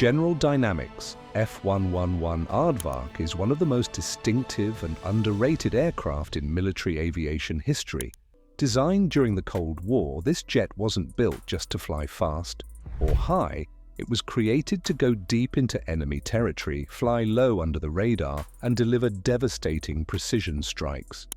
General Dynamics F-111 Aardvark is one of the most distinctive and underrated aircraft in military aviation history. Designed during the Cold War, this jet wasn't built just to fly fast or high. It was created to go deep into enemy territory, fly low under the radar, and deliver devastating precision strikes.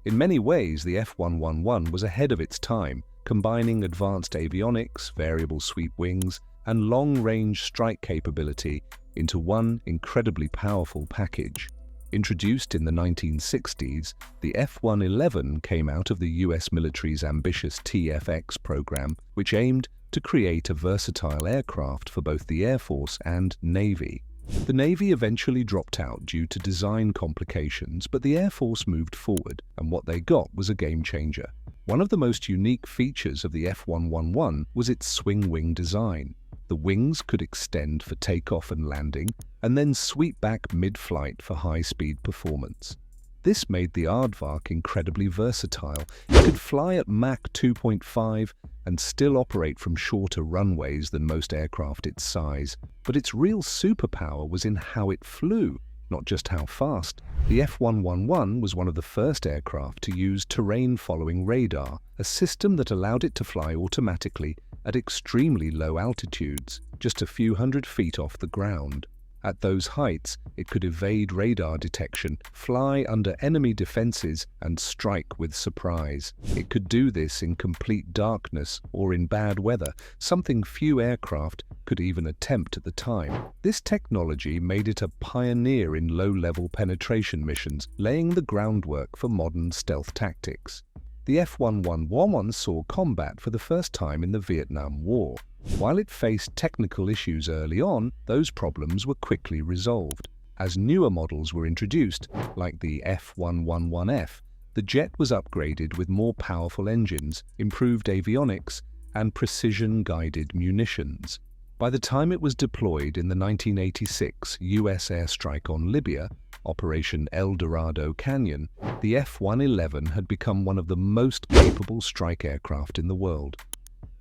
In many ways, the F-111 was ahead of its time, combining advanced avionics, variable sweep wings, and long-range strike capability into one incredibly powerful package. Introduced in the 1960s, the F-111 came out of the US military's ambitious TFX program, which aimed to create a versatile aircraft for both the Air Force and Navy. The Navy eventually dropped out due to design complications, but the Air Force moved forward, and what they got was a game-changer. One of the most unique features of the F-111 was its swing-wing design. The wings could extend for takeoff and landing, and then sweep back mid-flight for high-speed performance. This made the Aardvark incredibly versatile. It could fly at Mach 2.5 and still operate from shorter runways than most aircraft its size. But its real superpower was in how it flew, not just how fast. The F-111 was one of the first aircraft to use terrain-following radar, a system that allowed it to fly automatically at extremely low altitudes, just a few hundred feet off the ground. At those heights, it could evade radar detection, fly under enemy defenses, and strike with surprise. It could do this in complete darkness or in bad weather, something few aircraft could even attempt at the time. This technology made it a pioneer in low-level penetration missions, laying the groundwork for modern stealth tactics. The F-111 saw combat for the first time in the Vietnam War. While it faced technical issues early on, those problems were quickly resolved. As newer models were introduced, like the F-111F, the jet was upgraded with more powerful engines, improved avionics, and precision-guided munitions. By the time it was deployed in the 1986 US airstrike on Libya, Operation El Dorado Canyon, the F-111 had become one of the most capable strike aircraft in the world.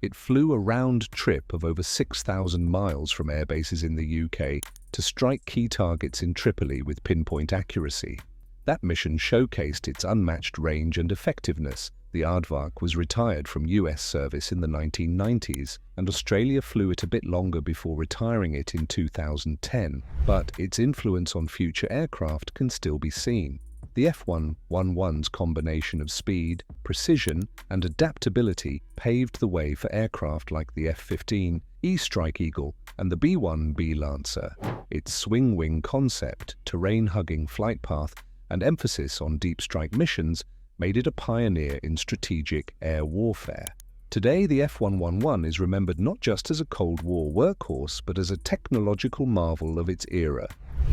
It flew a round trip of over 6,000 miles from airbases in the UK to strike key targets in Tripoli with pinpoint accuracy. That mission showcased its unmatched range and effectiveness. The Aardvark was retired from US service in the 1990s, and Australia flew it a bit longer before retiring it in 2010, but its influence on future aircraft can still be seen. The F-111's combination of speed, precision, and adaptability paved the way for aircraft like the F-15, E-Strike Eagle, and the B-1B Lancer. Its swing-wing concept, terrain-hugging flight path, and emphasis on deep strike missions made it a pioneer in strategic air warfare. Today, the F-111 is remembered not just as a Cold War workhorse, but as a technological marvel of its era.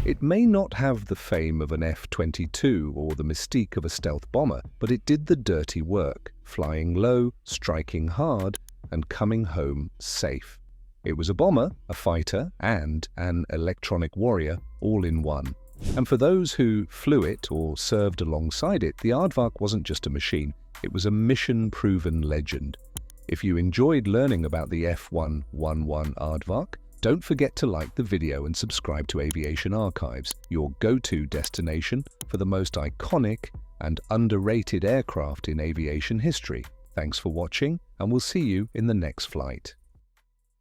It may not have the fame of an F-22 or the mystique of a stealth bomber, but it did the dirty work, flying low, striking hard, and coming home safe. It was a bomber, a fighter, and an electronic warrior, all in one. And for those who flew it or served alongside it, the Aardvark wasn't just a machine, it was a mission-proven legend. If you enjoyed learning about the F-111 Aardvark, don't forget to like the video and subscribe to Aviation Archives, your go-to destination for the most iconic and underrated aircraft in aviation history. Thanks for watching, and we'll see you in the next flight.